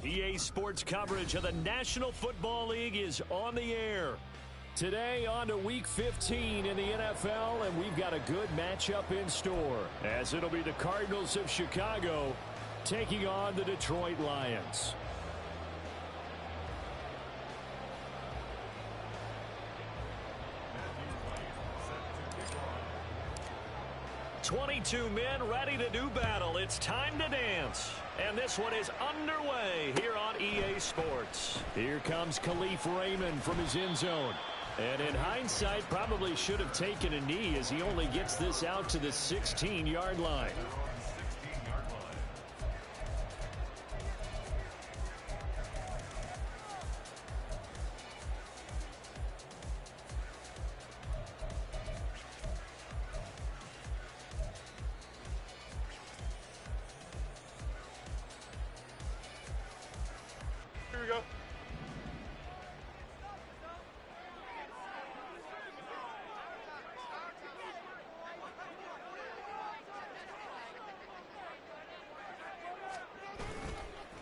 EA Sports coverage of the National Football League is on the air. Today on to Week 15 in the NFL, and we've got a good matchup in store, as it'll be the Cardinals of Chicago taking on the Detroit Lions. 22 men ready to do battle. It's time to dance. And this one is underway here on EA Sports. Here comes Khalif Raymond from his end zone. And in hindsight, probably should have taken a knee as he only gets this out to the 16-yard line. Here we go.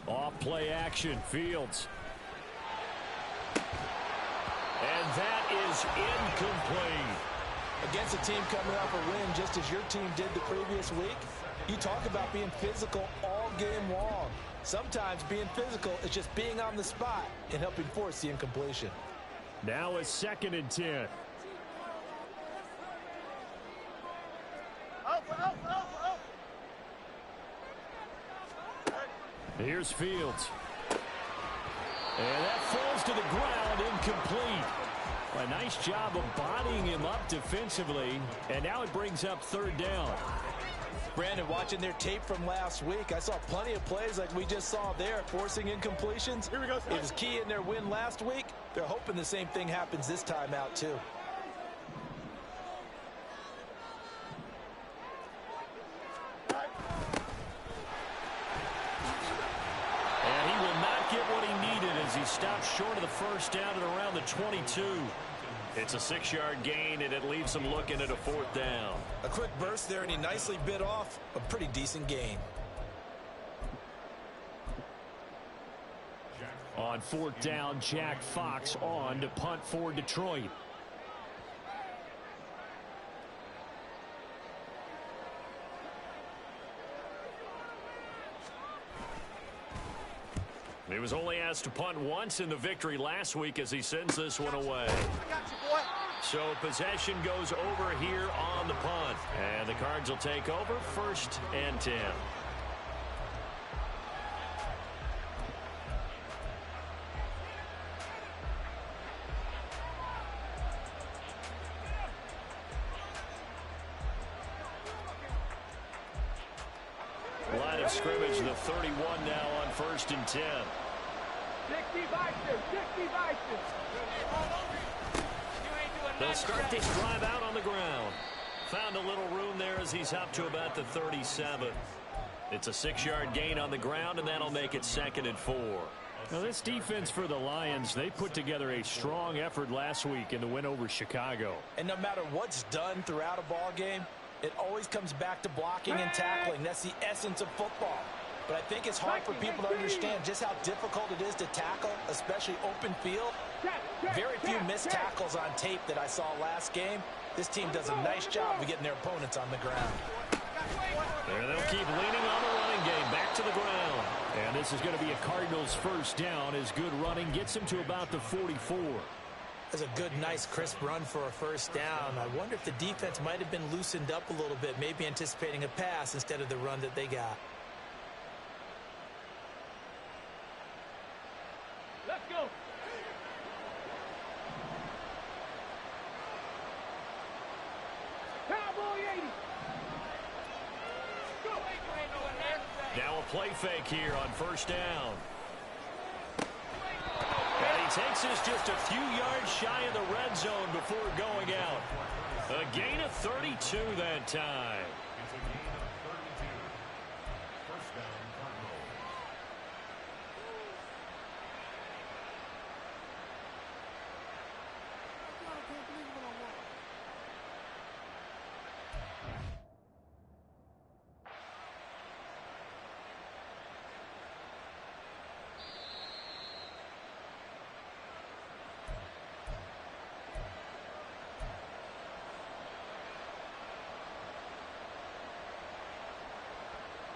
Off play action, Fields. And that is incomplete. Against a team coming off a win just as your team did the previous week, you talk about being physical all game long. Sometimes being physical is just being on the spot and helping force the incompletion. Now a 2nd and 10. Here's Fields. And that falls to the ground, incomplete. A nice job of bodying him up defensively, and now it brings up 3rd down. Brandon, watching their tape from last week, I saw plenty of plays like we just saw there, forcing incompletions. Here we go. It was key in their win last week. They're hoping the same thing happens this time out, too. And he will not get what he needed as he stops short of the 1st down at around the 22. It's a 6-yard gain, and it leaves him looking at a 4th down. A quick burst there, and he nicely bit off a pretty decent gain. On 4th down, Jack Fox on to punt for Detroit. He was only asked to punt once in the victory last week as he sends this one away. I got you, boy. So possession goes over here on the punt. And the Cards will take over 1st and 10. Line of scrimmage, the 31 now on 1st and 10. 60 Bison, 60 Bison. They'll start this drive out on the ground. Found a little room there as he's up to about the 37. It's a 6-yard gain on the ground, and that'll make it 2nd and 4. Now, this defense for the Lions, they put together a strong effort last week in the win over Chicago. And no matter what's done throughout a ball game, it always comes back to blocking and tackling. That's the essence of football. But I think it's hard for people to understand just how difficult it is to tackle, especially open field. Very few missed tackles on tape that I saw last game. This team does a nice job of getting their opponents on the ground. And they'll keep leaning on the running game back to the ground. And this is going to be a Cardinals 1st down as good running gets him to about the 44. That's a good, nice, crisp run for a 1st down. I wonder if the defense might have been loosened up a little bit, maybe anticipating a pass instead of the run that they got. Let's go. Cowboy 80. Go. Now a play fake here on 1st down. And he takes this just a few yards shy of the red zone before going out. A gain of 32 that time. It's a gain of 32. 1st down, Cardinals.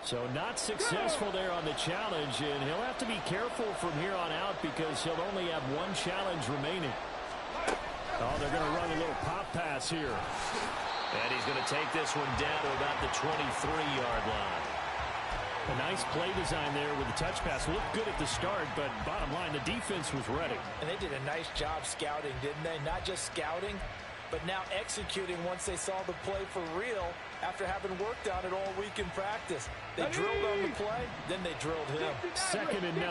So not successful there on the challenge, and he'll have to be careful from here on out because he'll only have one challenge remaining. Oh, they're going to run a little pop pass here. And he's going to take this one down to about the 23-yard line. A nice play design there with the touch pass. Looked good at the start, but bottom line, the defense was ready. And they did a nice job scouting, didn't they? Not just scouting, but now executing once they saw the play for real after having worked on it all week in practice. They drilled on the play, then they drilled him. 2nd and 9.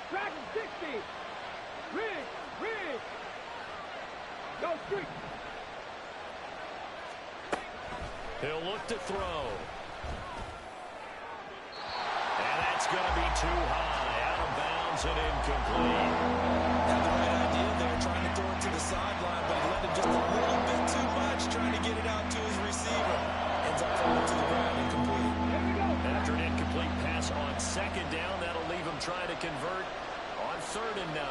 Dragon 60. Rig. Go street. He'll look to throw. And that's going to be too high. Out of bounds and incomplete. Had the right idea there, trying to throw it to the sideline, but he let it just a little bit too much, trying to get it out to his receiver. Ends up falling to the ground, incomplete. After an incomplete pass on 2nd down, that'll leave him trying to convert on 3rd and 9.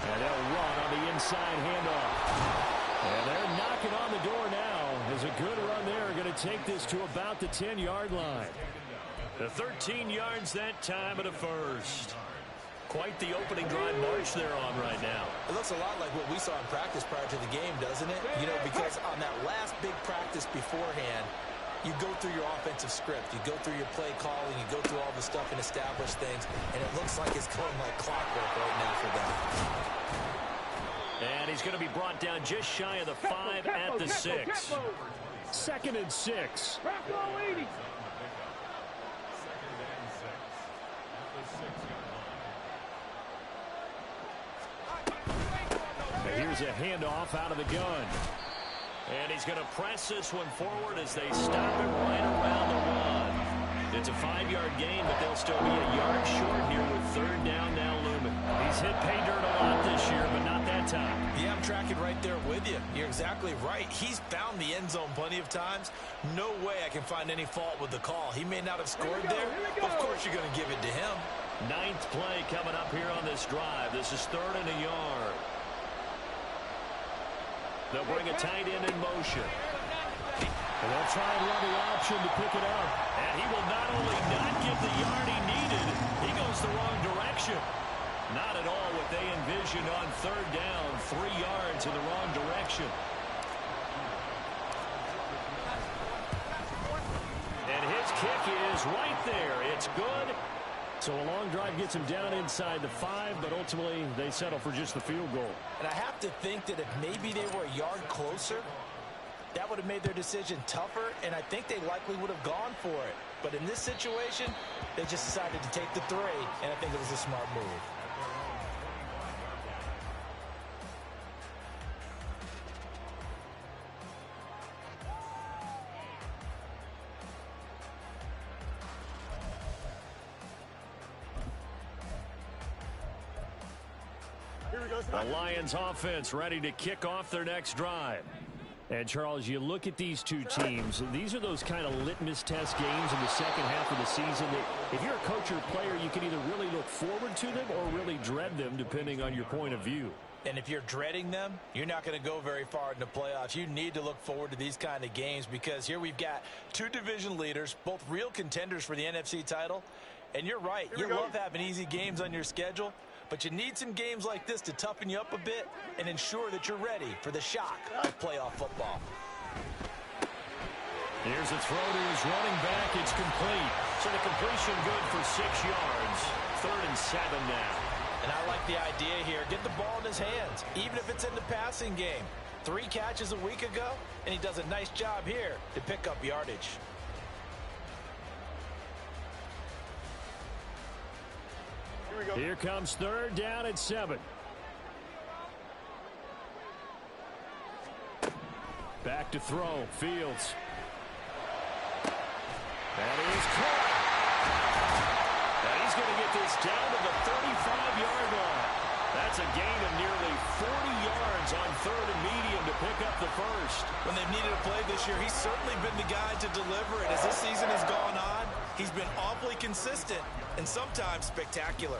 And they'll run on the inside handoff. And they're knocking on the door now. As a good run there, going to take this to about the 10-yard line. The 13 yards that time of the first. Quite the opening drive march they're on right now. It looks a lot like what we saw in practice prior to the game, doesn't it? You know, because on that last big practice beforehand, you go through your offensive script. You go through your play calling. You go through all the stuff and establish things. And it looks like it's going like clockwork right now for them. And he's going to be brought down just shy of the 5 at the 6. 2nd and 6. Here's a handoff out of the gun. And he's going to press this one forward as they stop it right around the 1. It's a 5-yard gain, but they'll still be a yard short here with 3rd down now looming. He's hit pay dirt a lot this year, but not that time. Yeah, I'm tracking right there with you. You're exactly right. He's found the end zone plenty of times. No way I can find any fault with the call. He may not have scored there, but of course you're going to give it to him. 9th play coming up here on this drive. This is 3rd and a yard. They'll bring a tight end in motion. And they'll try and run the option to pick it up. And he will not only not get the yard he needed, he goes the wrong direction. Not at all what they envisioned on 3rd down. 3 yards in the wrong direction. And his kick is right there. It's good. So a long drive gets him down inside the 5, but ultimately they settle for just the field goal. And I have to think that if maybe they were a yard closer, that would have made their decision tougher, and I think they likely would have gone for it. But in this situation, they just decided to take the 3, and I think it was a smart move. The Lions offense ready to kick off their next drive. And, Charles, you look at these two teams, these are those kind of litmus test games in the second half of the season that if you're a coach or player, you can either really look forward to them or really dread them depending on your point of view. And if you're dreading them, you're not going to go very far in the playoffs. You need to look forward to these kind of games because here we've got 2 division leaders, both real contenders for the NFC title. And you're right, you love having easy games on your schedule. But you need some games like this to toughen you up a bit and ensure that you're ready for the shock of playoff football. Here's a throw to his running back. It's complete. So the completion good for 6 yards. 3rd and 7 now. And I like the idea here. Get the ball in his hands, even if it's in the passing game. 3 catches a week ago, and he does a nice job here to pick up yardage. Here comes 3rd down at 7. Back to throw. Fields. That is caught. And he's going to get this down to the 35-yard line. That's a gain of nearly 40 yards on 3rd and medium to pick up the first. When they've needed a play this year, he's certainly been the guy to deliver it. As this season has gone on, he's been awfully consistent and sometimes spectacular.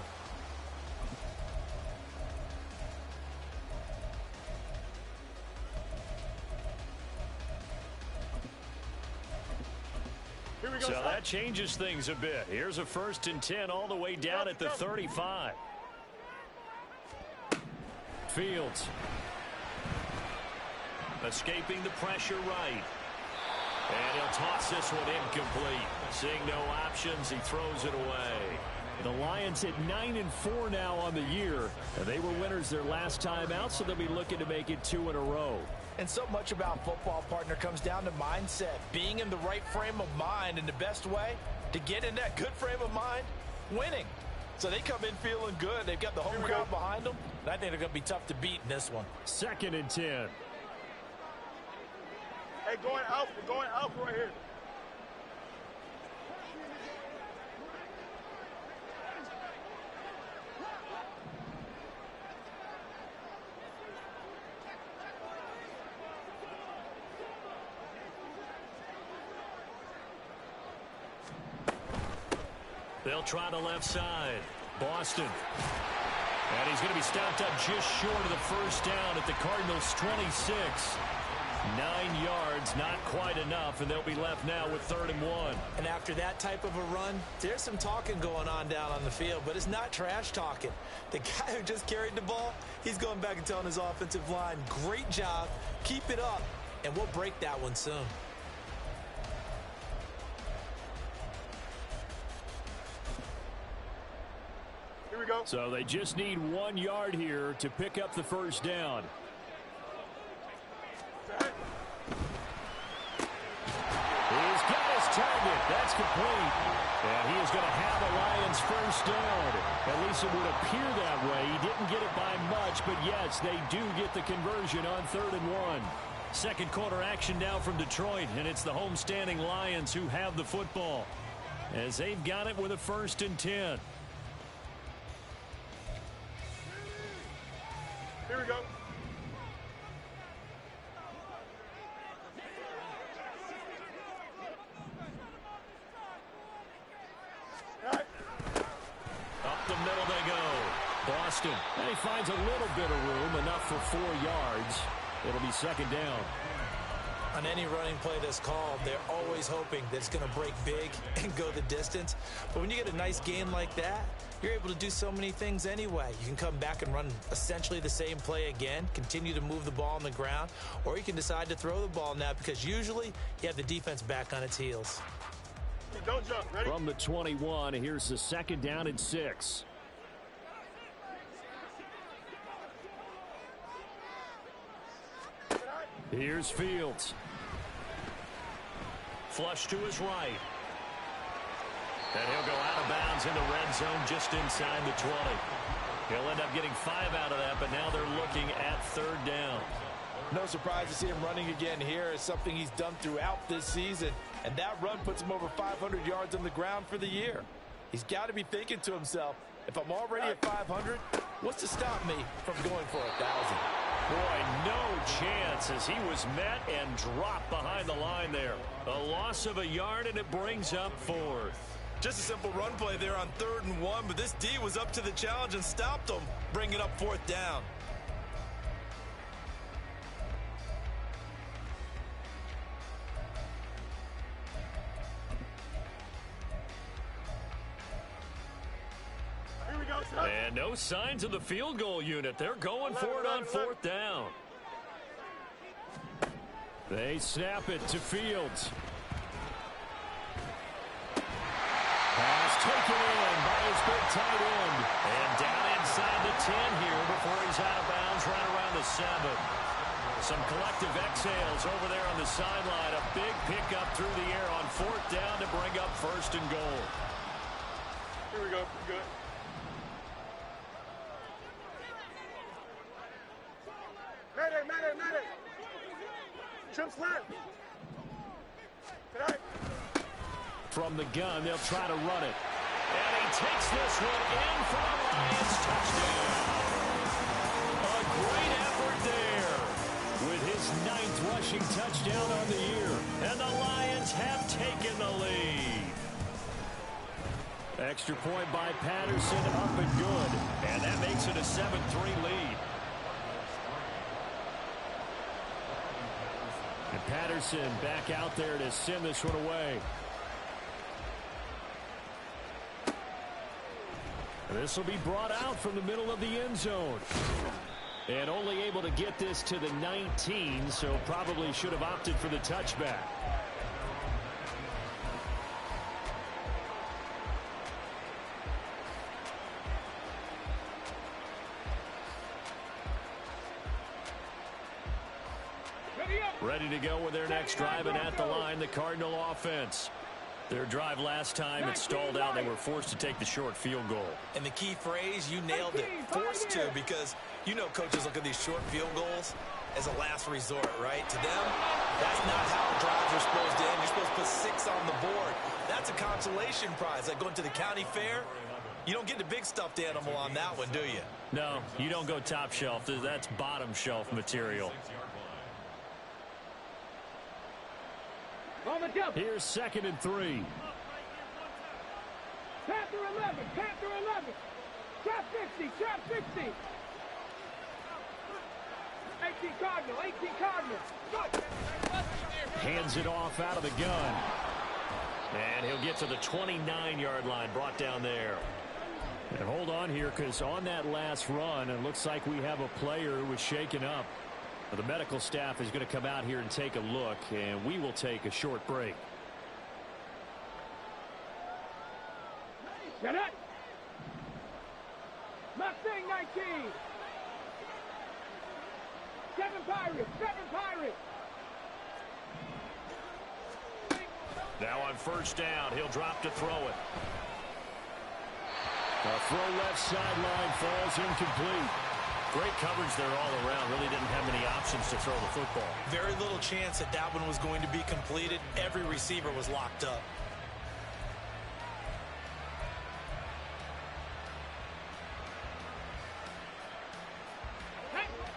So that changes things a bit. Here's a 1st and 10 all the way down at the 35. Fields. Escaping the pressure right. And he'll toss this one incomplete. Seeing no options, he throws it away. The Lions at 9-4 now on the year. They were winners their last time out, so they'll be looking to make it 2 in a row. And so much about football, partner, comes down to mindset. Being in the right frame of mind, and the best way to get in that good frame of mind, winning. So they come in feeling good. They've got the home crowd behind them. And I think they're going to be tough to beat in this one. 2nd and 10. Hey, going out. We're going out right here. They'll try the left side. Boston. And he's going to be stopped up just short of the 1st down at the Cardinals' 26. 9 yards, not quite enough, and they'll be left now with 3rd and 1. And after that type of a run, there's some talking going on down on the field, but it's not trash talking. The guy who just carried the ball, he's going back and telling his offensive line, great job, keep it up, and we'll break that one soon. Here we go. So they just need 1 yard here to pick up the 1st down. He's got his target. That's complete. And he is going to have a Lions 1st down. At least it would appear that way. He didn't get it by much, but yes, they do get the conversion on 3rd and 1. Second quarter action now from Detroit, and it's the homestanding Lions who have the football as they've got it with a 1st and 10. Here we go. Up the middle they go. Boston. And he finds a little bit of room, enough for 4 yards. It'll be 2nd down. On any running play that's called, they're always hoping that it's going to break big and go the distance. But when you get a nice gain like that, you're able to do so many things anyway. You can come back and run essentially the same play again, continue to move the ball on the ground, or you can decide to throw the ball now because usually you have the defense back on its heels. Don't jump. Ready? From the 21, here's the 2nd down and 6. Here's Fields. Flush to his right. And he'll go out of bounds in the red zone just inside the 20. He'll end up getting 5 out of that, but now they're looking at 3rd down. No surprise to see him running again here. It's something he's done throughout this season. And that run puts him over 500 yards on the ground for the year. He's got to be thinking to himself, if I'm already at 500, what's to stop me from going for 1,000? Boy, no chance as he was met and dropped behind the line there. A loss of a yard, and it brings up 4th. Just a simple run play there on 3rd and 1, but this D was up to the challenge and stopped him, bringing up 4th down. Here we go, son. And no signs of the field goal unit. They're going for it on 4th down. They snap it to Fields. Pass taken in by his big tight end. And down inside the 10 here before he's out of bounds right around the 7. Some collective exhales over there on the sideline. A big pickup through the air on 4th down to bring up 1st and goal. Here we go. Good. Mayday. Trips left. Tonight. From the gun, they'll try to run it. And he takes this one in for a Lions touchdown. A great effort there with his 9th rushing touchdown on the year. And the Lions have taken the lead. Extra point by Patterson, up and good. And that makes it a 7-3 lead. And Patterson back out there to send this one away. This will be brought out from the middle of the end zone. And only able to get this to the 19, so probably should have opted for the touchback. Ready to go with their next drive, and at the line, the Cardinal offense. Their drive last time, it stalled out. They were forced to take the short field goal. And the key phrase, you nailed it, forced to, because you know coaches look at these short field goals as a last resort, right? To them, that's not how drives are supposed to end. You're supposed to put 6 on the board. That's a consolation prize. Like going to the county fair, you don't get the big stuffed animal on that one, do you? No, you don't go top shelf. That's bottom shelf material. Here's 2nd and 3. Panther 11, Panther 11. Trap 50, trap 50. 18 Cardinal, 18 Cardinal. Hands it off out of the gun. And he'll get to the 29-yard line, brought down there. And hold on here, because on that last run, it looks like we have a player who was shaken up. The medical staff is going to come out here and take a look, and we will take a short break. Get it. Mustang 19. 7 Pirates, 7 Pirates. Now on first down, he'll drop to throw it. The throw left sideline falls incomplete. Great coverage there all around. Really didn't have many options to throw the football. Very little chance that that one was going to be completed. Every receiver was locked up.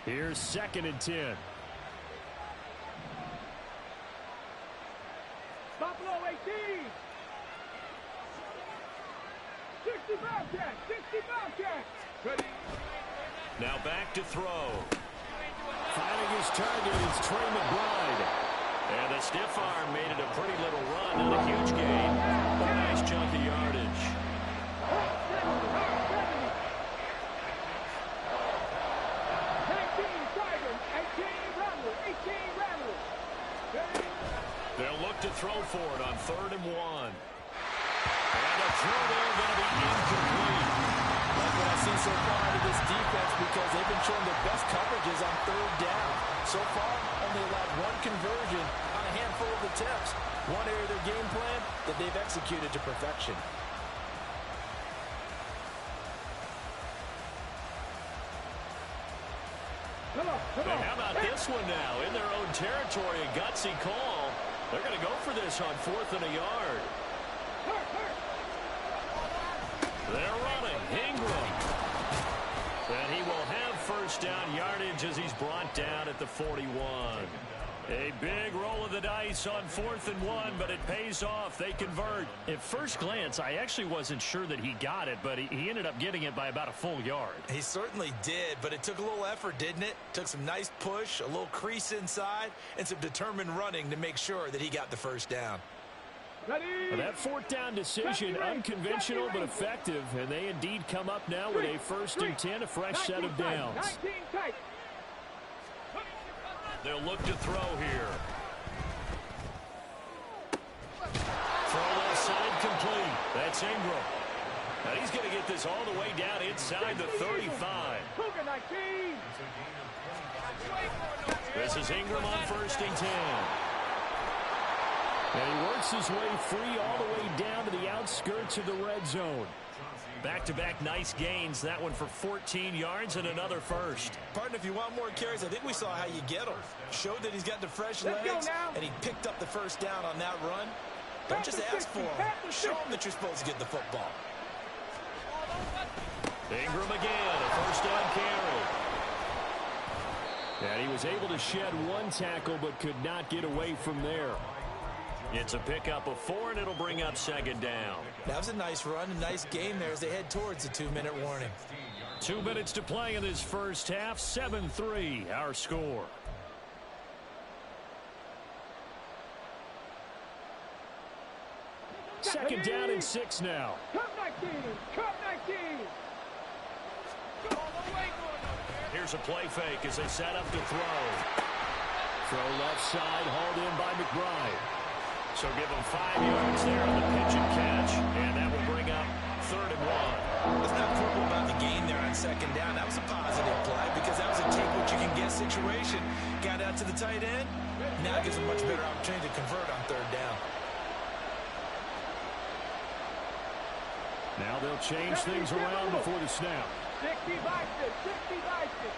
Here's 2nd and 10. Buffalo 18. 60 Bobcat, 60 Bobcat. Ready. Now back to throw. Finding his target is Trey McBride. And the stiff arm made it a pretty little run. Not a huge gain, but a nice chunk of yardage. 19 Tiger, 18 Rebel, 18 Rebel. They'll look to throw for it on 3rd and 1. And a throw there going to be incomplete. Like what I've seen so far out of this defense, because they've been showing their best coverages on 3rd down. So far, only allowed 1 conversion on a handful of attempts. One area of their game plan that they've executed to perfection. And how about this one now? In their own territory, a gutsy call. They're going to go for this on 4th and a yard. They're running. Ingram. And he will have first down yardage as he's brought down at the 41. A big roll of the dice on 4th and 1, but it pays off. They convert. At first glance, I actually wasn't sure that he got it, but he ended up getting it by about a full yard. He certainly did, but it took a little effort, didn't it? Took some nice push, a little crease inside, and some determined running to make sure that he got the first down. Ready. That 4th down decision, unconventional but effective, and they indeed come up now with a 1st and 10, a fresh set of downs. 19 tight. They'll look to throw here. Throw left side complete. That's Ingram. Now he's going to get this all the way down inside the 35. Cougar 19. This is Ingram on 1st and 10. And he works his way free all the way down to the outskirts of the red zone. Back-to-back nice gains. That one for 14 yards and another first. Partner, if you want more carries, I think we saw how you get them. Showed that he's got the fresh legs, and he picked up the first down on that run. Don't just ask for him. Show him that you're supposed to get the football. Ingram again, a first down carry. And he was able to shed 1 tackle but could not get away from there. It's a pickup of 4, and it'll bring up 2nd down. That was a nice run, a nice game there as they head towards the 2-minute warning. 2 minutes to play in this first half. 7-3, our score. Second down and 6 now. Cup 19. Cup 19. Here's a play fake as they set up to throw. Throw left side, hauled in by McBride. So give them 5 yards there on the pitch and catch, and that will bring up 3rd and 1. Let's not quibble about the gain there on 2nd down. That was a positive play because that was a take-what-you-can-get situation. Got out to the tight end. Now it gives a much better opportunity to convert on 3rd down. Now they'll change things around before the snap. 60 boxes, 60 boxes.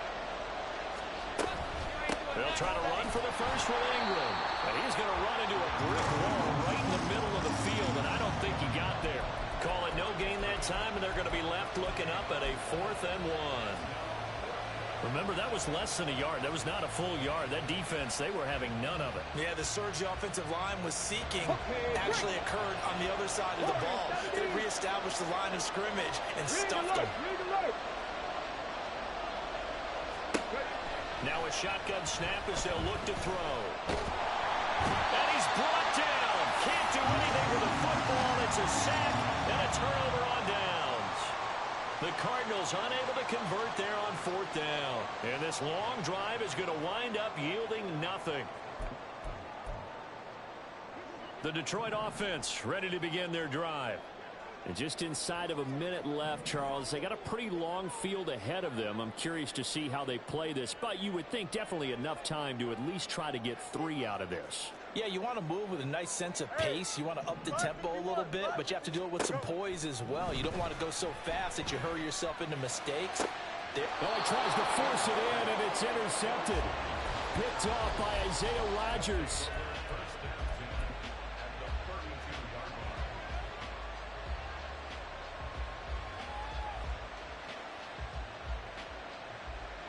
They'll try to run for the first with Ingram. And he's going to run into a brick wall right in the middle of the field, and I don't think he got there. Call it no gain that time, and they're going to be left looking up at a 4th and 1. Remember, that was less than a yard. That was not a full yard. That defense, they were having none of it. Yeah, the surge the offensive line was seeking actually occurred on the other side of the ball. They reestablished the line of scrimmage and stuffed them. Now a shotgun snap as they'll look to throw. And he's brought down. Can't do anything with the football. It's a sack and a turnover on downs. The Cardinals unable to convert there on 4th down. And this long drive is going to wind up yielding nothing. The Detroit offense ready to begin their drive. And just inside of a minute left, Charles. They got a pretty long field ahead of them. I'm curious to see how they play this, but you would think definitely enough time to at least try to get 3 out of this. Yeah, you want to move with a nice sense of pace. You want to up the tempo a little bit, but you have to do it with some poise as well. You don't want to go so fast that you hurry yourself into mistakes. Well, he tries to force it in, and it's intercepted. Picked off by Isaiah Rodgers.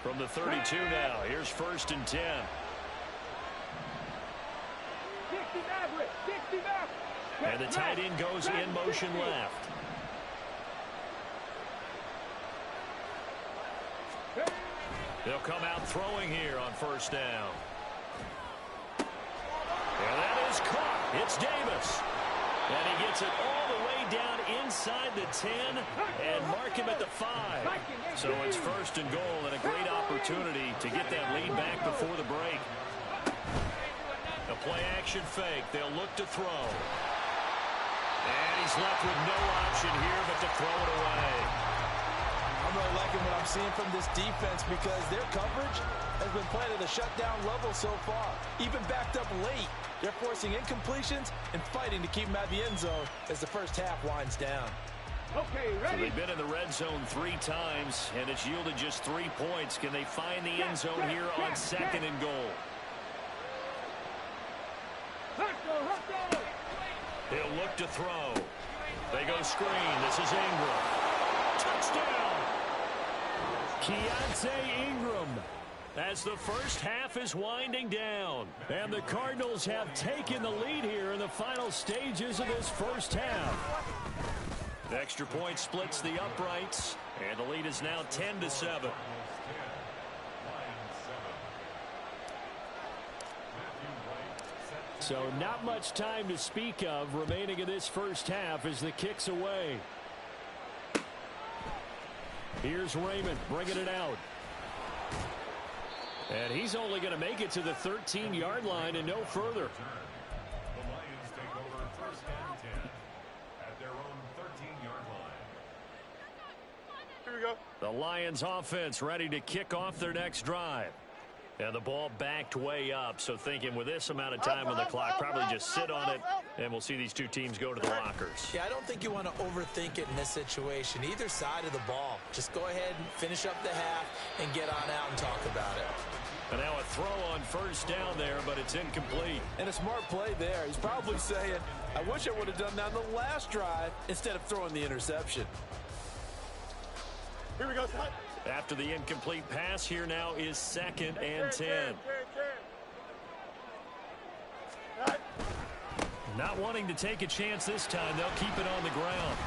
From the 32 now, here's 1st and 10. 60 Maverick, 60 Maverick. And the tight end goes in motion left. They'll come out throwing here on 1st down. And that is caught. It's Davis. And he gets it all the way down inside the 10 and mark him at the 5. So it's 1st and goal and a great opportunity to get that lead back before the break. A play-action fake. They'll look to throw. And he's left with no option here but to throw it away. I'm really liking what I'm seeing from this defense because their coverage has been played at a shutdown level so far. Even backed up late, they're forcing incompletions and fighting to keep them out of the end zone as the first half winds down. Okay, ready? So they've been in the red zone 3 times, and it's yielded just 3 points. Can they find the end zone here on 2nd and goal? He'll look to throw. They go screen. This is Ingram. Touchdown! Keontae Ingram. As the first half is winding down. And the Cardinals have taken the lead here in the final stages of this first half. The extra point splits the uprights, and the lead is now 10-7. So not much time to speak of remaining in this first half as the kick's away. Here's Raymond bringing it out. And he's only going to make it to the 13-yard line and no further. The Lions take over 1st and 10 at their own 13-yard line. Here we go. The Lions offense ready to kick off their next drive. And the ball backed way up, so thinking with this amount of time on the clock, probably just sit on it, and we'll see these two teams go to the lockers. Yeah, I don't think you want to overthink it in this situation. Either side of the ball. Just go ahead and finish up the half and get on out and talk about it. And now a throw on 1st down there, but it's incomplete. And a smart play there. He's probably saying, I wish I would have done that on the last drive instead of throwing the interception. Here we go, Ty. After the incomplete pass, here now is 2nd and 10. Not wanting to take a chance this time, they'll keep it on the ground.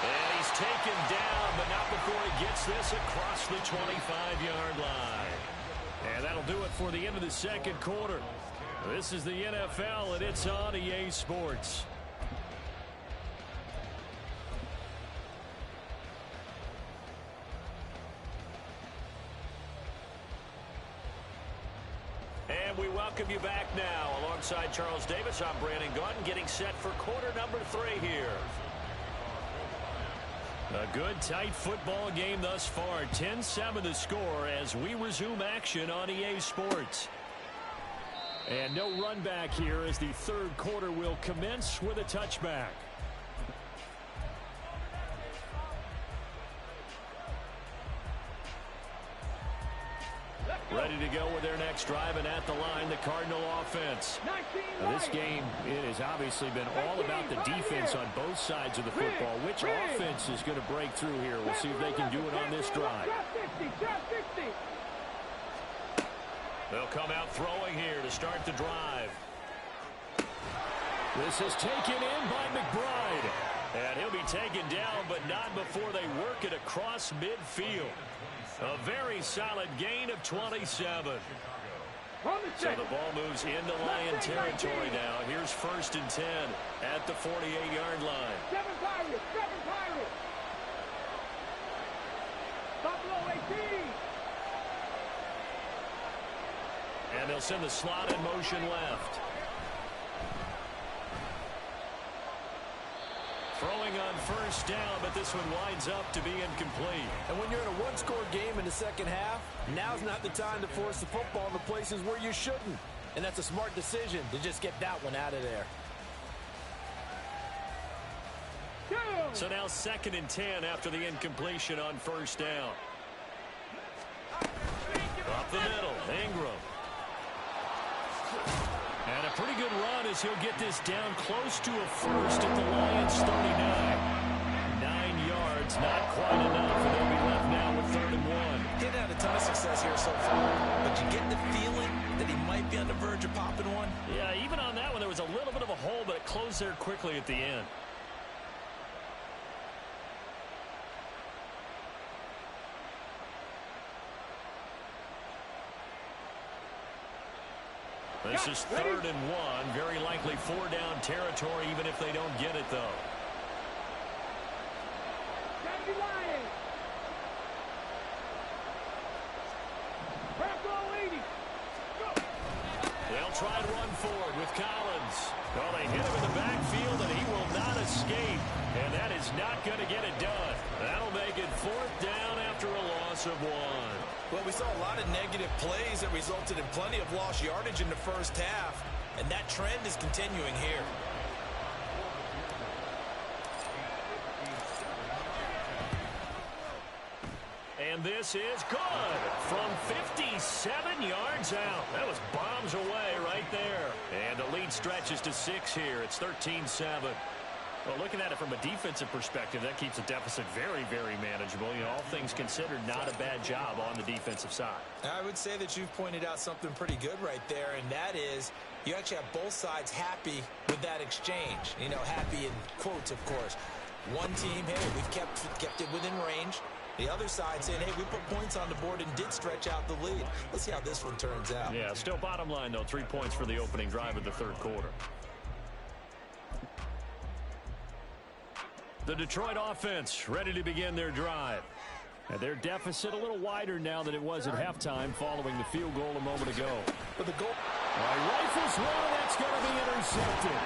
And he's taken down, but not before he gets this across the 25-yard line. And that'll do it for the end of the 2nd quarter. This is the NFL, and it's on EA Sports. And we welcome you back now. Alongside Charles Davis, I'm Brandon Gaudin, getting set for quarter number 3 here. A good, tight football game thus far. 10-7 the score as we resume action on EA Sports. And no run back here as the third quarter will commence with a touchback. Ready to go with their next drive, and at the line, the Cardinal offense. Now, this game, it has obviously been all about the defense on both sides of the football. Which offense is going to break through here? We'll see if they can do it on this drive. They'll come out throwing here to start the drive. This is taken in by McBride. And he'll be taken down, but not before they work it across midfield. A very solid gain of 27. So the ball moves into Lion territory now. Here's 1st and 10 at the 48-yard line. 7 Pirates, 7 Pirates. Buffalo 18. And they'll send the slot in motion left. Throwing on 1st down, but this one winds up to be incomplete. And when you're in a one-score game in the second half, now's not the time to force the football in the places where you shouldn't. And that's a smart decision to just get that one out of there. So now 2nd and 10 after the incompletion on 1st down. Up the middle, Ingram. And a pretty good run as he'll get this down close to a first at the Lions 39. 9 yards, not quite enough, and they'll be left now with 3rd and 1. Didn't have a ton of success here so far, but you get the feeling that he might be on the verge of popping one. Yeah, even on that one, there was a little bit of a hole, but it closed there quickly at the end. This is 3rd and 1. Very likely 4-down territory, even if they don't get it, though. They'll try and run forward with Collins. Well, they hit him in the backfield, and he will not escape. And that is not going to get it done. That'll make it 4th down after a loss of 1. Well, we saw a lot of negative plays that resulted in plenty of lost yardage in the first half, and that trend is continuing here. And this is good from 57 yards out. That was bombs away right there. And the lead stretches to 6 here. It's 13-7. Well, looking at it from a defensive perspective, that keeps the deficit very, very manageable. You know, all things considered, not a bad job on the defensive side. I would say that you've pointed out something pretty good right there, and that is you actually have both sides happy with that exchange. You know, happy in quotes, of course. One team, hey, we've kept it within range. The other side saying, hey, we put points on the board and did stretch out the lead. Let's see how this one turns out. Yeah, still bottom line, though, 3 points for the opening drive of the third quarter. The Detroit offense ready to begin their drive. And their deficit a little wider now than it was at halftime following the field goal a moment ago. But the goal... Rifles one, that's going to be intercepted.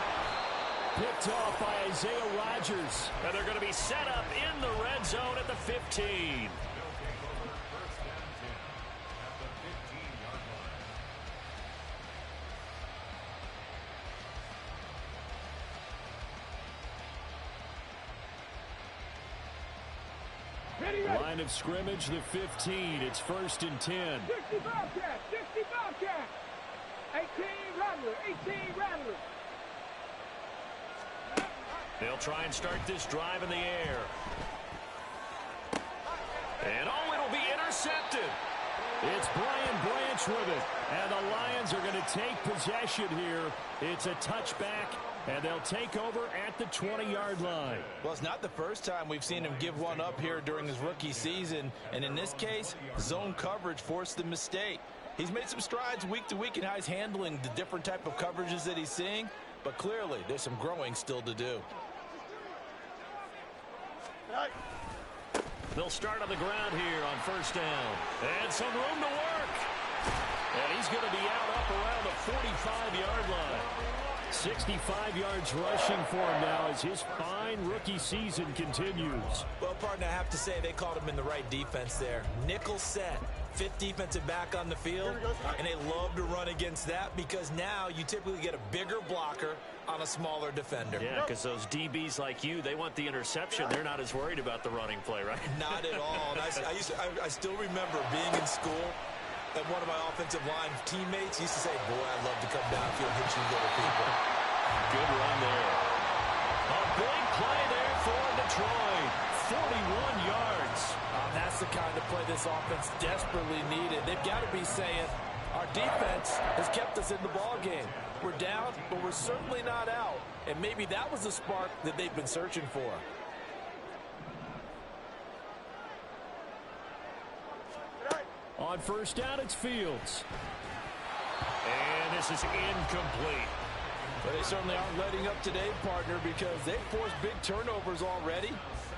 Picked off by Isaiah Rodgers. And they're going to be set up in the red zone at the 15. Line of scrimmage, the 15. It's 1st and 10. 60 Bobcats, 60 Bobcats. 18 Rattler, 18 Rattler. They'll try and start this drive in the air. And oh, it'll be intercepted. It's Brian Branch with it. And the Lions are going to take possession here. It's a touchback, and they'll take over at the 20-yard line. Well, it's not the first time we've seen him give one up here during his rookie season. And in this case, zone coverage forced the mistake. He's made some strides week to week in how he's handling the different type of coverages that he's seeing. But clearly, there's some growing still to do. They'll start on the ground here on 1st down. And some room to work. And he's going to be out up around the 45-yard line. 65 yards rushing for him now as his fine rookie season continues. Well, partner, I have to say they called him in the right defense there. Nickel set, fifth defensive back on the field, and they love to run against that because now you typically get a bigger blocker on a smaller defender. Yeah, because those DBs like you, they want the interception. They're not as worried about the running play, right? Not at all. And I still remember being in school, and one of my offensive line teammates used to say, boy, I'd love to come downfield and hit you little people. Good run there. A big play there for Detroit. 41 yards. That's the kind of play this offense desperately needed. They've got to be saying, our defense has kept us in the ball game. We're down, but we're certainly not out. And maybe that was the spark that they've been searching for. On first down, it's Fields. And this is incomplete. But they certainly aren't letting up today, partner, because they've forced big turnovers already.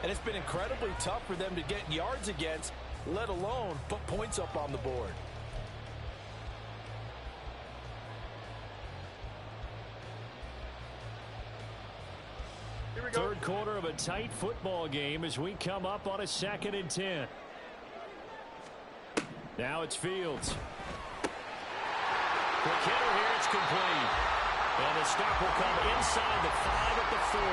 And it's been incredibly tough for them to get yards against, let alone put points up on the board. Third quarter of a tight football game as we come up on a 2nd and 10. Now it's Fields. Quick hitter here, it's complete. And the stop will come inside the 5 at the 4.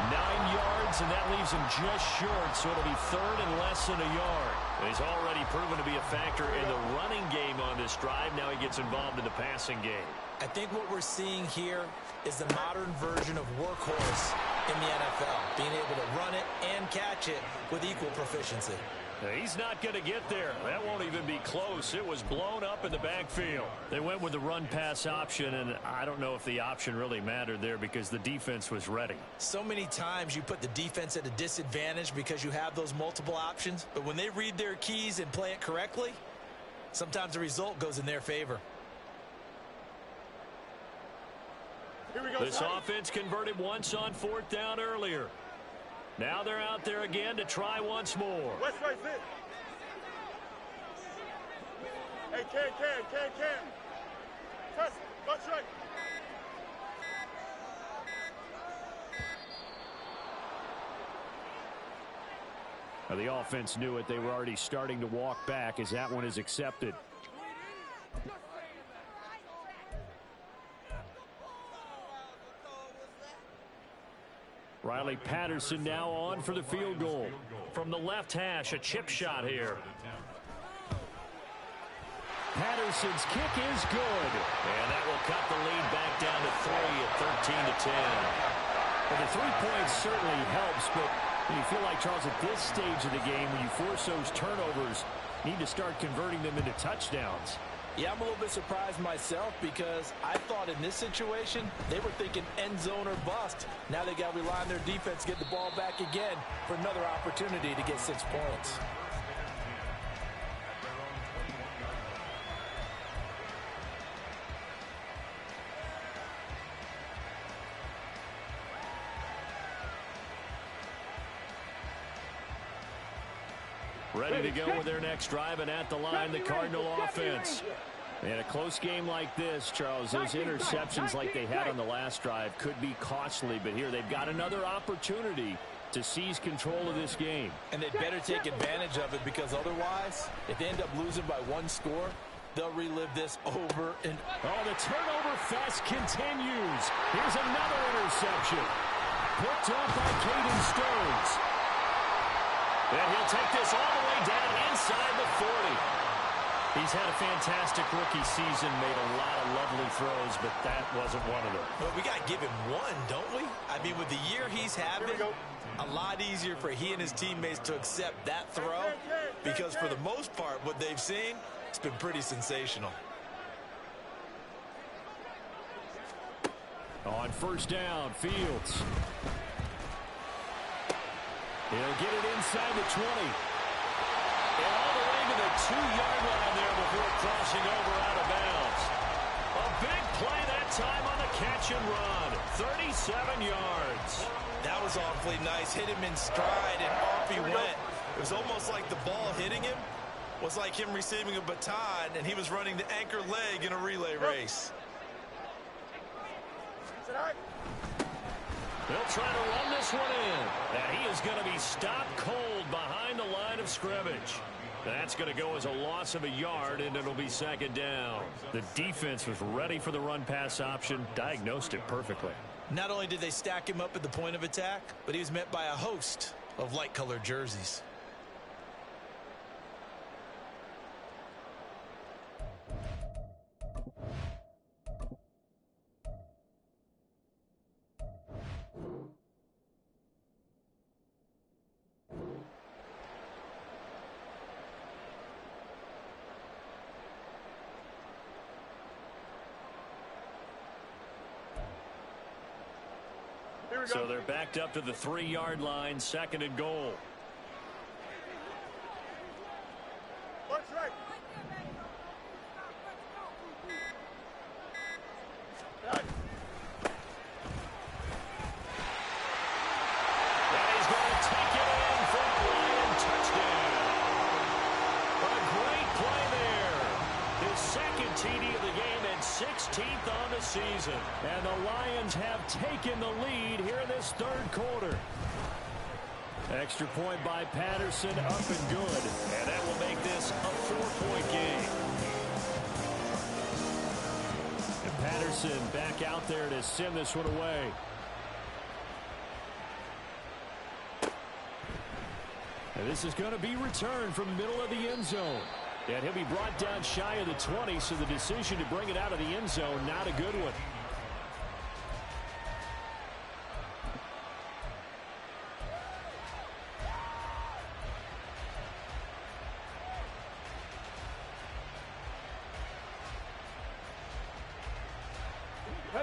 9 yards, and that leaves him just short, so it'll be third and less than a yard. And he's already proven to be a factor in the running game on this drive. Now he gets involved in the passing game. I think what we're seeing here is the modern version of workhorse in the NFL, being able to run it and catch it with equal proficiency. He's not going to get there. That won't even be close. It was blown up in the backfield. They went with the run-pass option, and I don't know if the option really mattered there because the defense was ready. So many times you put the defense at a disadvantage because you have those multiple options, but when they read their keys and play it correctly, sometimes the result goes in their favor. Here we go. This offense converted once on 4th down earlier. Now they're out there again to try once more. West right fit. Hey, can. Press, left right. Now the offense knew it. They were already starting to walk back as that one is accepted. Riley Patterson now on for the field goal. From the left hash, a chip shot here. Patterson's kick is good. And that will cut the lead back down to 3 at 13-10. Well, the 3 points certainly helps, but you feel like, Charles, at this stage of the game, when you force those turnovers, you need to start converting them into touchdowns. Yeah, I'm a little bit surprised myself because I thought in this situation they were thinking end zone or bust. Now they got to rely on their defense to get the ball back again for another opportunity to get 6 points. Ready to go with their next drive, and at the line, the Cardinal offense. In a close game like this, Charles, those interceptions like they had on the last drive could be costly, but here they've got another opportunity to seize control of this game. And they better take advantage of it because otherwise, if they end up losing by 1 score, they'll relive this over and... Oh, the turnover fest continues. Here's another interception. Picked up by Caden Stearns. And he'll take this all the way down inside the 40. He's had a fantastic rookie season, made a lot of lovely throws, but that wasn't one of them. Well, we got to give him one, don't we? I mean, with the year he's having, a lot easier for he and his teammates to accept that throw because for the most part, what they've seen, it's been pretty sensational. On first down, Fields. He'll get it inside the 20. And all the way to the 2-yard line there before crossing over out of bounds. A big play that time on the catch and run. 37 yards. That was awfully nice. Hit him in stride, and off he went. It was almost like the ball hitting him was like him receiving a baton, and he was running the anchor leg in a relay race. They'll try to run this one in. And he is going to be stopped cold behind the line of scrimmage. That's going to go as a loss of a yard, and it'll be second down. The defense was ready for the run-pass option, diagnosed it perfectly. Not only did they stack him up at the point of attack, but he was met by a host of light-colored jerseys. So they're backed up to the 3-yard line, second and goal. Watch right. And he's going to take it in for a Lion touchdown. A great play there. His second TD of the game and 16th on the season. And the Lions have taken the lead here in this third quarter. Extra point by Patterson, up and good. And that will make this a 4-point game. And Patterson back out there to send this one away. And this is going to be returned from the middle of the end zone. And he'll be brought down shy of the 20, so the decision to bring it out of the end zone, not a good one.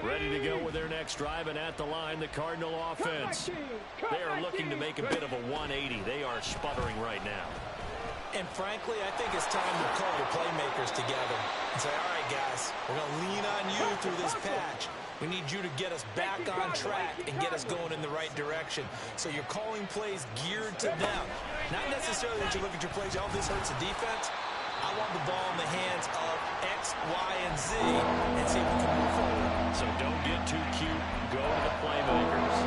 Ready to go with their next drive, and at the line, the Cardinal offense. They are looking to make a bit of a 180. They are sputtering right now. And frankly, I think it's time to call your playmakers together and say, all right, guys, we're going to lean on you through this patch. We need you to get us back on track and get us going in the right direction. So you're calling plays geared to them. Not necessarily that you look at your plays, oh, this hurts the defense. I want the ball in the hands of X, Y, and Z and see if we can move forward. So don't get too cute. Go to the playmakers.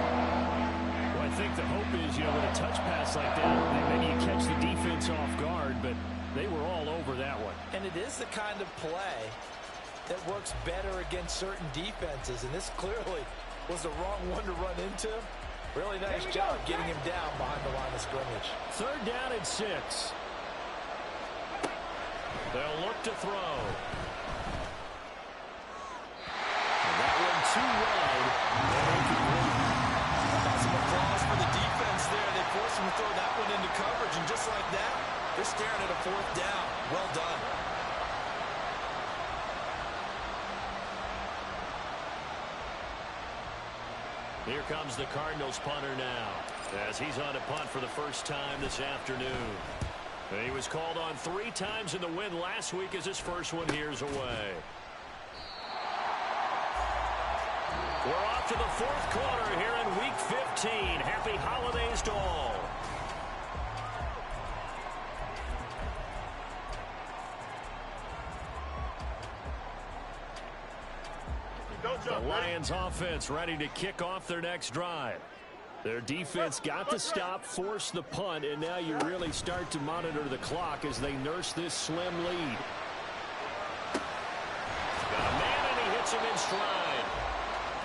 Well, I think the hope is, with a touch pass like that, maybe you catch the defense off guard, but they were all over that one. And it is the kind of play that works better against certain defenses, and this clearly was the wrong one to run into. Really nice job getting him down behind the line of scrimmage. Third down and 6. They'll look to throw. And that one too wide. Got some applause for the defense there. They forced him to throw that one into coverage, and just like that, they're staring at a 4th down. Well done. Here comes the Cardinals punter now, as he's on to punt for the first time this afternoon. He was called on 3 times in the win last week as his first one here's away. We're off to the 4th quarter here in Week 15. Happy holidays to all. The Lions offense ready to kick off their next drive. Their defense got the stop, forced the punt, and now you really start to monitor the clock as they nurse this slim lead. Got a man, and he hits him in stride.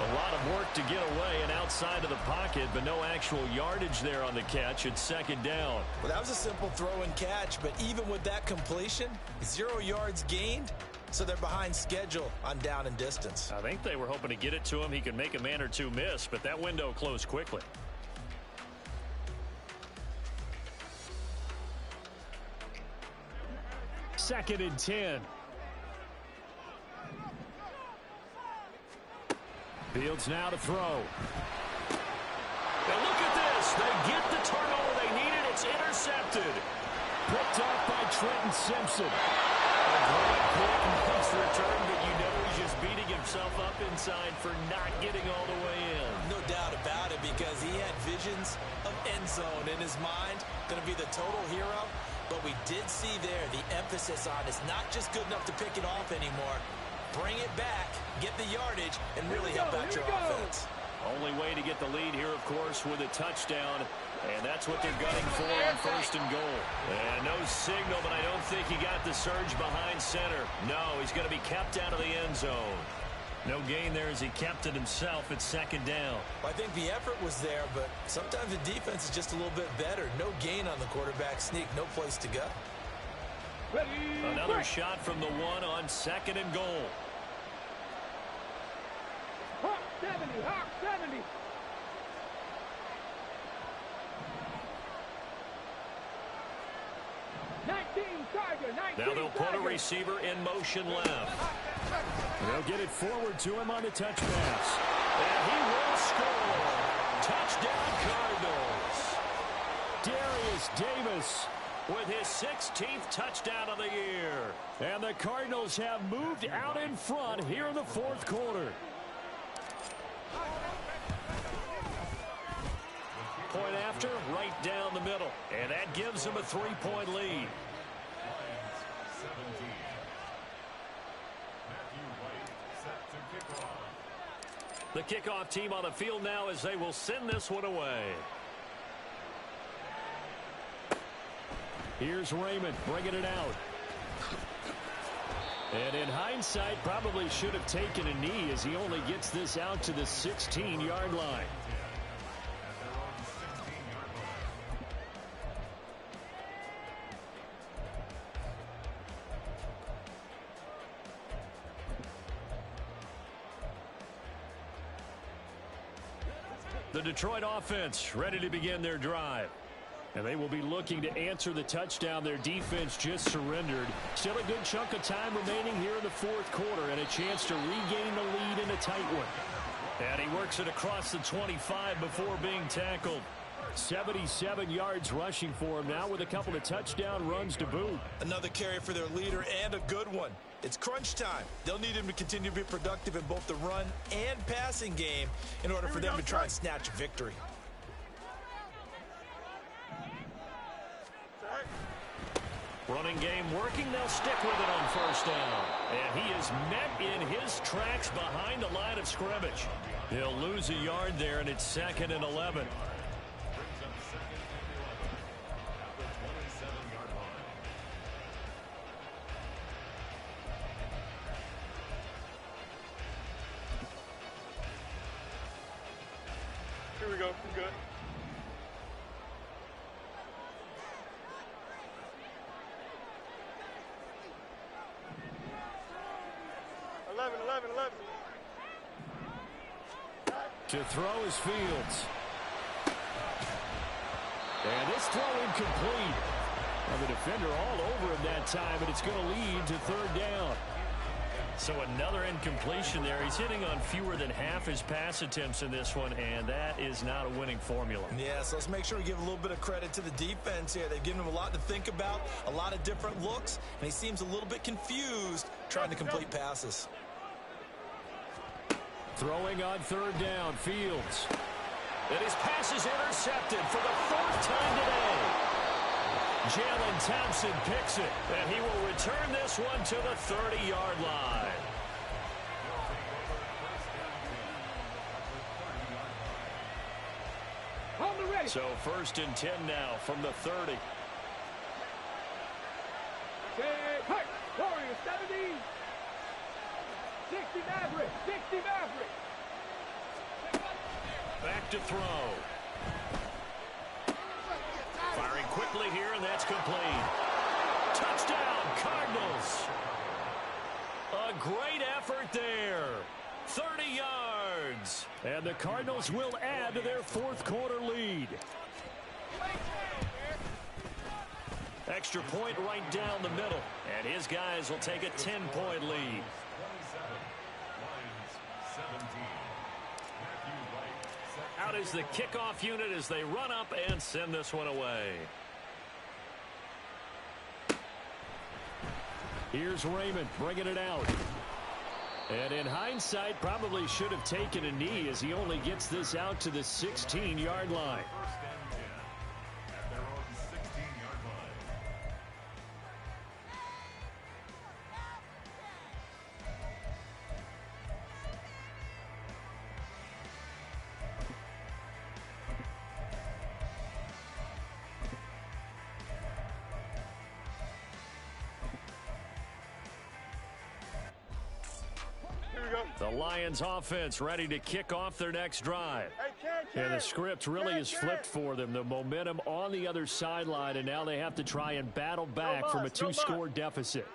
A lot of work to get away and outside of the pocket, but no actual yardage there on the catch. It's second down. Well, that was a simple throw and catch, but even with that completion, 0 yards gained, so they're behind schedule on down and distance. I think they were hoping to get it to him. He could make a man or two miss, but that window closed quickly. Second and 10. Fields now to throw. Now look at this. They get the turnover they needed. It's intercepted. Picked off by Trenton Simpson. A quick, nice return, but you know he's just beating himself up inside for not getting all the way in. No doubt about it, because he had visions of end zone in his mind. Going to be the total hero. But we did see there the emphasis on it's not just good enough to pick it off anymore. Bring it back, get the yardage, and really help out your offense. Only way to get the lead here, of course, with a touchdown. And that's what they're gunning for on 1st and goal. And no signal, but I don't think he got the surge behind center. No, he's going to be kept out of the end zone. No gain there as he kept it himself at 2nd down. Well, I think the effort was there, but sometimes the defense is just a little bit better. No gain on the quarterback sneak, no place to go. Another shot from the 1 on 2nd and goal. Hawk 70, Hawk 70. Now they'll put a receiver in motion left. They'll get it forward to him on the touch pass. And he will score. Touchdown Cardinals. Darius Davis with his 16th touchdown of the year. And the Cardinals have moved out in front here in the 4th quarter. Point after, right down the middle. And that gives them a 3-point lead. The kickoff team on the field now as they will send this one away. Here's Raymond bringing it out. And in hindsight, probably should have taken a knee as he only gets this out to the 16-yard line. The Detroit offense ready to begin their drive. And they will be looking to answer the touchdown their defense just surrendered. Still a good chunk of time remaining here in the 4th quarter and a chance to regain the lead in a tight one. And he works it across the 25 before being tackled. 77 yards rushing for him now with a couple of touchdown runs to boot. Another carry for their leader and a good one. It's crunch time. They'll need him to continue to be productive in both the run and passing game in order for them to try and snatch a victory. Running game working. They'll stick with it on 1st down. And he is met in his tracks behind the line of scrimmage. He'll lose a yard there, and it's 2nd and 11. Here we go. We're good. To throw is Fields. And this throw incomplete. Well, the defender all over him that time, but it's going to lead to 3rd down. So another incompletion there. He's hitting on fewer than half his pass attempts in this one, and that is not a winning formula. Yeah, so let's make sure we give a little bit of credit to the defense here. They've given him a lot to think about, a lot of different looks, and he seems a little bit confused trying to complete passes. Throwing on 3rd down, Fields. And his pass is intercepted for the 4th time today. Jalen Thompson picks it, and he will return this one to the 30-yard line. So 1st and 10 now from the 30. Hey, Warriors 70. 60 Maverick, 60 Maverick. Back to throw. Firing quickly here, and that's complete. Touchdown, Cardinals. A great effort there. 30 yards. And the Cardinals will add to their 4th quarter lead. Extra point right down the middle. And his guys will take a 10-point lead. Out is the kickoff unit as they run up and send this one away. Here's Raymond bringing it out. And in hindsight, probably should have taken a knee as he only gets this out to the 16-yard line. First and 10 at their own 16-yard line. The Lions offense ready to kick off their next drive. And the script really is flipped for them. The momentum on the other sideline, and now they have to try and battle back from a two-score deficit.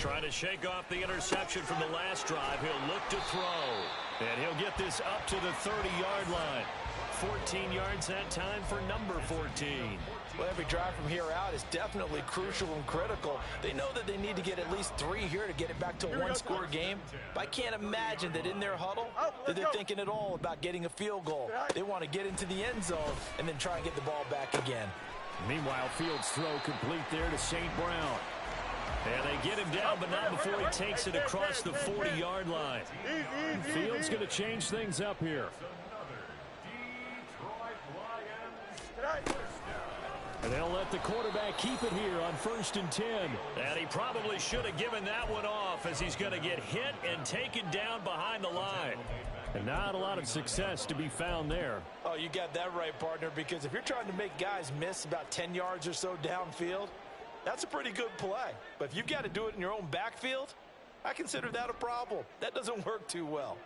Trying to shake off the interception from the last drive. He'll look to throw. And he'll get this up to the 30-yard line. 14 yards that time for number 14. Well, every drive from here out is definitely crucial and critical. They know that they need to get at least 3 here to get it back to a one-score game. But I can't imagine that in their huddle that they're thinking at all about getting a field goal. They want to get into the end zone and then try and get the ball back again. Meanwhile, Fields' throw complete there to St. Brown. And they get him down, but not before he takes it across the 40-yard line. Fields going to change things up here. And they'll let the quarterback keep it here on 1st and 10. And he probably should have given that one off as he's going to get hit and taken down behind the line. And not a lot of success to be found there. Oh, you got that right, partner, because if you're trying to make guys miss about 10 yards or so downfield, that's a pretty good play. But if you've got to do it in your own backfield, I consider that a problem. That doesn't work too well.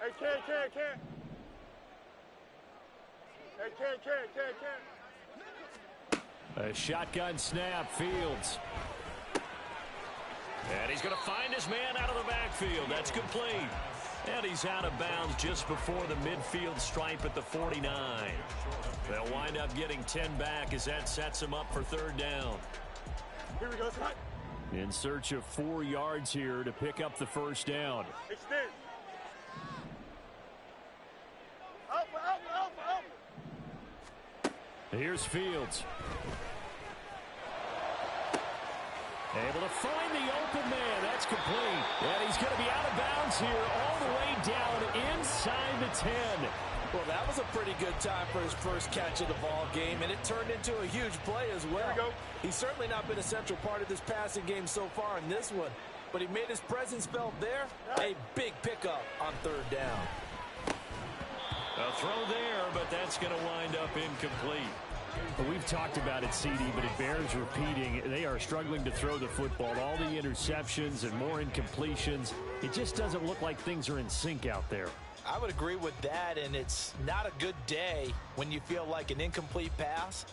Hey, can't. A shotgun snap, Fields. And he's going to find his man out of the backfield. That's complete. And he's out of bounds just before the midfield stripe at the 49. They'll wind up getting 10 back as that sets him up for 3rd down. Here we go, Scott. In search of 4 yards here to pick up the 1st down. Extend. Here's Fields. Able to find the open man. That's complete. And he's going to be out of bounds here all the way down inside the 10. Well, that was a pretty good time for his first catch of the ball game, and it turned into a huge play as well. Here we go. He's certainly not been a central part of this passing game so far in this one, but he made his presence felt there. A big pickup on 3rd down. A throw there, but that's going to wind up incomplete. Well, we've talked about it, CD, but it bears repeating. They are struggling to throw the football. All the interceptions and more incompletions. It just doesn't look like things are in sync out there. I would agree with that, and it's not a good day when you feel like an incomplete pass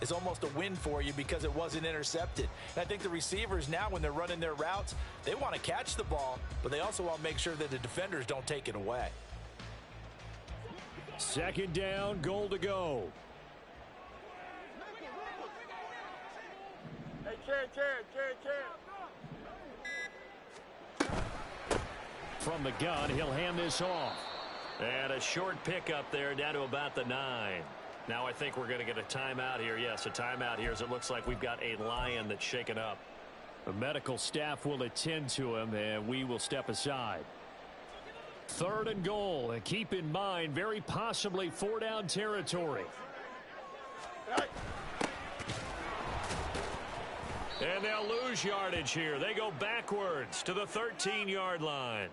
is almost a win for you because it wasn't intercepted. And I think the receivers now, when they're running their routes, they want to catch the ball, but they also want to make sure that the defenders don't take it away. 2nd down, goal to go. Hey, can. From the gun, he'll hand this off. And a short pickup there down to about the 9. Now I think we're going to get a timeout here. Yes, a timeout here as it looks like we've got a Lion that's shaken up. The medical staff will attend to him, and we will step aside. 3rd and goal, and keep in mind, very possibly 4-down territory. And they'll lose yardage here. They go backwards to the 13-yard line.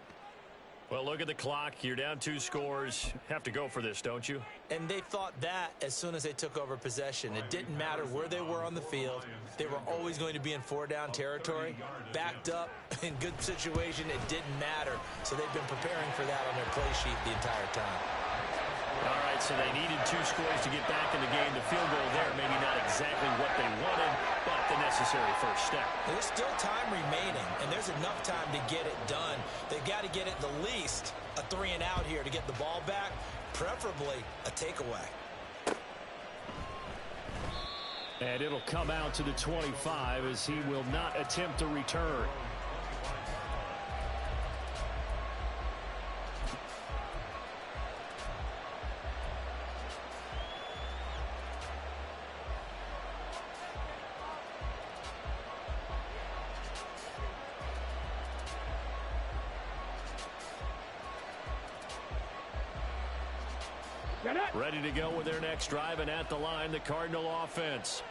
Well, look at the clock. You're down 2 scores. Have to go for this, don't you? And they thought that as soon as they took over possession. It didn't matter where they were on the field. They were always going to be in 4-down territory. Backed up, in good situation, it didn't matter. So they've been preparing for that on their play sheet the entire time. All right, so they needed 2 scores to get back in the game. The field goal there, maybe not exactly what they wanted, but the necessary first step. There's still time remaining, and there's enough time to get it done. They've got to get at the least a 3-and-out here to get the ball back, preferably a takeaway. And it'll come out to the 25 as he will not attempt to return. Ready to go with their next drive, and at the line, the Cardinal offense.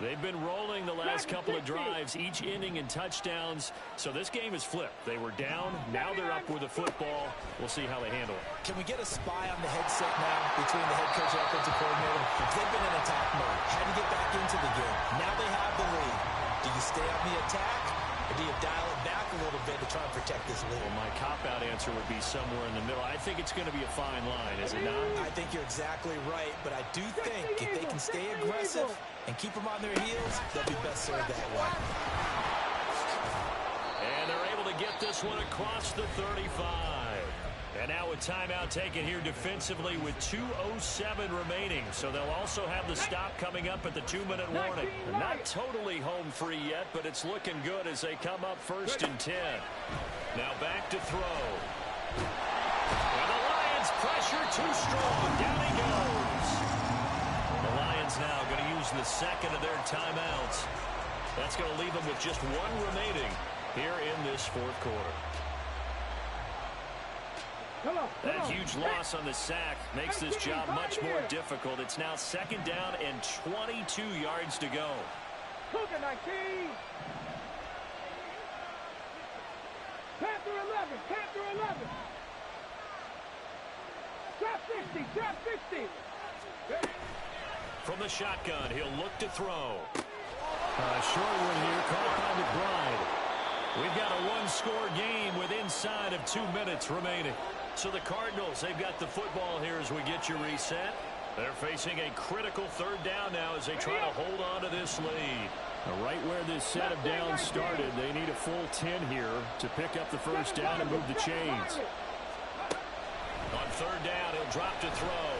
They've been rolling the last couple of drives, each inning in touchdowns. So this game is flipped. They were down. Now they're up with the football. We'll see how they handle it. Can we get a spy on the headset now between the head coach and offensive coordinator? They've been in attack mode. Had to get back into the game. Now they have the lead. Do you stay on the attack, or do you dial it back a little bit to try and protect this lead? Well, my cop-out answer would be somewhere in the middle. I think it's going to be a fine line, is it not? I think you're exactly right, but I do think if they can stay aggressive and keep them on their heels, they'll be best served that way. And they're able to get this one across the 35. And now a timeout taken here defensively with 2:07 remaining. So they'll also have the stop coming up at the 2-minute warning. Not totally home free yet, but it's looking good as they come up 1st and 10. Now back to throw. And the Lions pressure too strong. Down he goes. The Lions now going to use the second of their timeouts. That's going to leave them with just one remaining here in this 4th quarter. That huge loss on the sack makes this job much more difficult. It's now 2nd down and 22 yards to go. Cougar 19. Panther 11. Panther 11. Trap 60. Trap 60. From the shotgun, he'll look to throw. Short one here, caught by McBride. We've got a one-score game with inside of 2 minutes remaining. So the Cardinals, they've got the football here as we get you reset. They're facing a critical 3rd down now as they try to hold on to this lead. Right where this set of downs started, they need a full 10 here to pick up the 1st down and move the chains. On 3rd down, he'll drop to throw.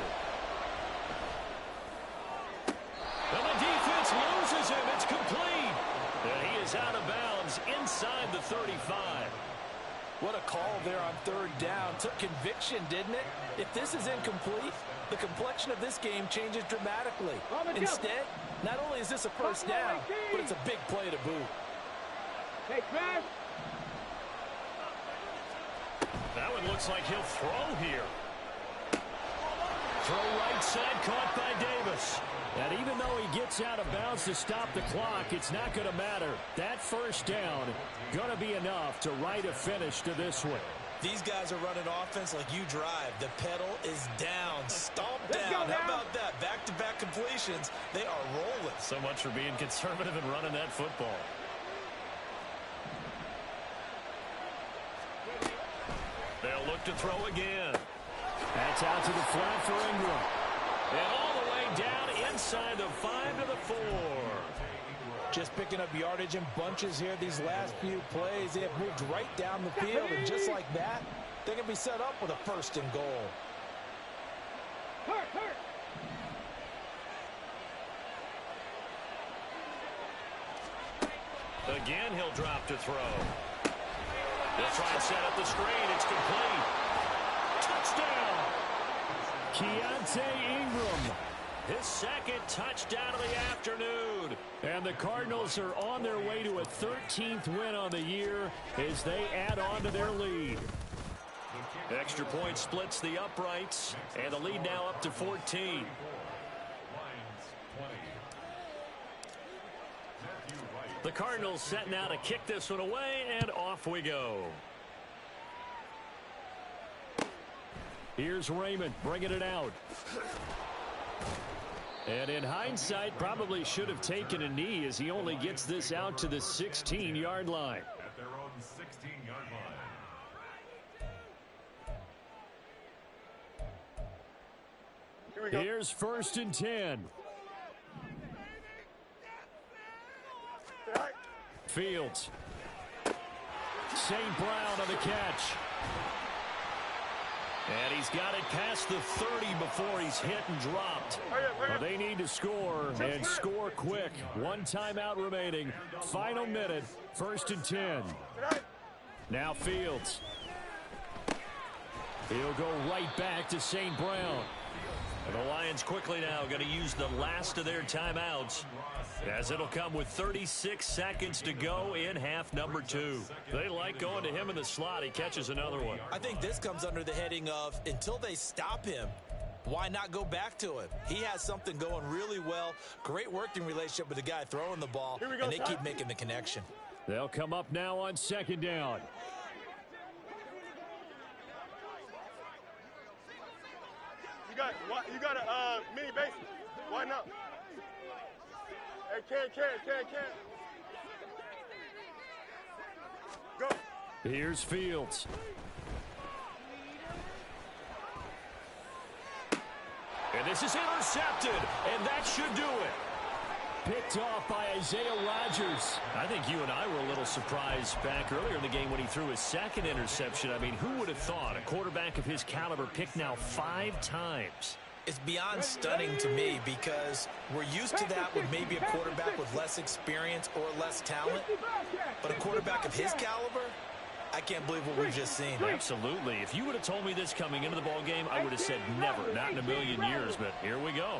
And the defense loses him. It's complete. And he is out of bounds inside the 35. What a call there on 3rd down. Took conviction, didn't it? If this is incomplete, the complexion of this game changes dramatically. Instead, not only is this a 1st down, but it's a big play to boot. Hey, Chris. That one looks like he'll throw here. Throw right side, caught by Davis. And even though he gets out of bounds to stop the clock, it's not going to matter. That 1st down going to be enough to write a finish to this one. These guys are running offense like you drive. The pedal is down. Stomp down. How about that? Back-to-back completions. They are rolling. So much for being conservative and running that football. They'll look to throw again. That's out to the flat for Ingram. And all the way down inside the 5 to the 4. Just picking up yardage in bunches here these last few plays. They have moved right down the field, and just like that, they can be set up with a 1st and goal. Hurt. Again, he'll drop to throw. They'll try and set up the screen. It's complete. Touchdown! Keontae Ingram. His 2nd touchdown of the afternoon. And the Cardinals are on their way to a 13th win on the year as they add on to their lead. Extra point splits the uprights, and the lead now up to 14. The Cardinals set now to kick this one away, and off we go. Here's Raymond bringing it out. And in hindsight, probably should have taken a knee as he only gets this out to the 16-yard line. At their own 16-yard line. Here we go. Here's 1st and 10. Fields. St. Brown on the catch. And he's got it past the 30 before he's hit and dropped. Well, they need to score, and score quick. 1 timeout remaining. Final minute, 1st and 10. Now Fields. He'll go right back to St. Brown. And the Lions quickly now going to use the last of their timeouts, as it'll come with 36 seconds to go in half number 2. They like going to him in the slot. He catches another one. I think this comes under the heading of, until they stop him, Why not go back to him? He has something going really well. Great working relationship with the guy throwing the ball, and they keep making the connection. They'll come up now on second down. You got a mini base. Why not? Hey, can. Go. Here's Fields. And this is intercepted, and that should do it. Picked off by Isaiah Rodgers. I think you and I were a little surprised back earlier in the game when he threw his second interception. I mean, who would have thought a quarterback of his caliber picked now 5 times? It's beyond stunning to me because we're used to that with maybe a quarterback with less experience or less talent. But a quarterback of his caliber, I can't believe what we've just seen. Absolutely. If you would have told me this coming into the ball game, I would have said never, not in a million years. But here we go.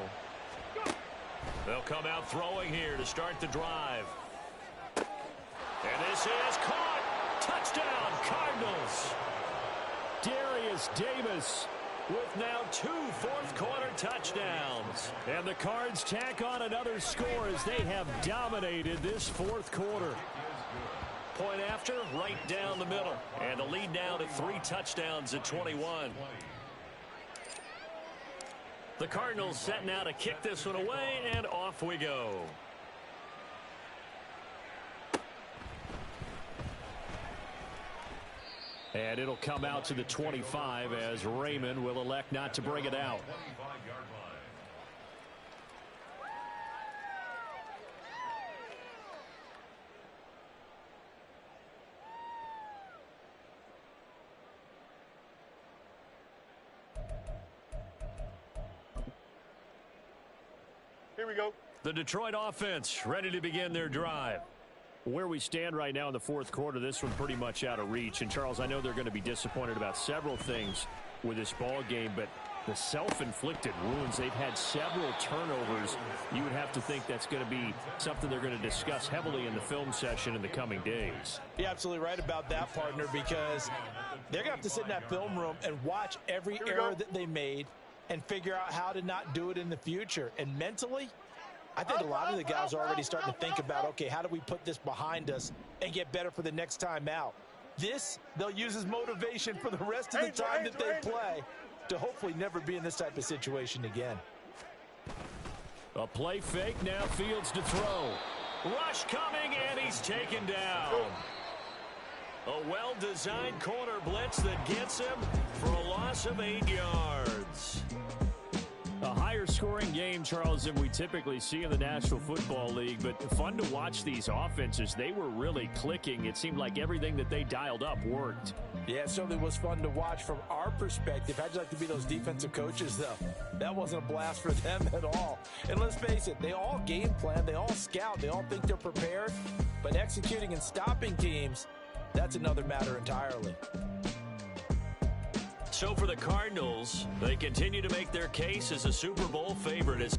They'll come out throwing here to start the drive. And this is caught. Touchdown, Cardinals. Darius Davis with now 2 fourth-quarter touchdowns. And the Cards tack on another score as they have dominated this fourth quarter. Point after, right down the middle. And the lead now to 3 touchdowns at 21. The Cardinals set now to kick this one away, and off we go. And it'll come out to the 25 as Raymond will elect not to bring it out. Here we go. The Detroit offense ready to begin their drive. Where we stand right now in the fourth quarter, this one pretty much out of reach. And, Charles, I know they're going to be disappointed about several things with this ball game, but the self-inflicted wounds, they've had several turnovers. You would have to think that's going to be something they're going to discuss heavily in the film session in the coming days. You're absolutely right about that, partner, because they're going to have to sit in that film room and watch every error that they made and figure out how to not do it in the future. And mentally, I think a lot of the guys are already starting to think about, okay, how do we put this behind us and get better for the next time out? This, they'll use as motivation for the rest of the time that they play to hopefully never be in this type of situation again. A play fake, now Fields to throw. Rush coming, and he's taken down. A well-designed corner blitz that gets him for a loss of 8 yards. A higher scoring game, Charles, than we typically see in the National Football League, but fun to watch these offenses. They were really clicking. It seemed like everything that they dialed up worked. Yeah, it certainly was fun to watch from our perspective. How'd you like to be those defensive coaches, though? That wasn't a blast for them at all. And let's face it, they all game plan, they all scout, they all think they're prepared, but executing and stopping teams, that's another matter entirely. So for the Cardinals, they continue to make their case as a Super Bowl favorite.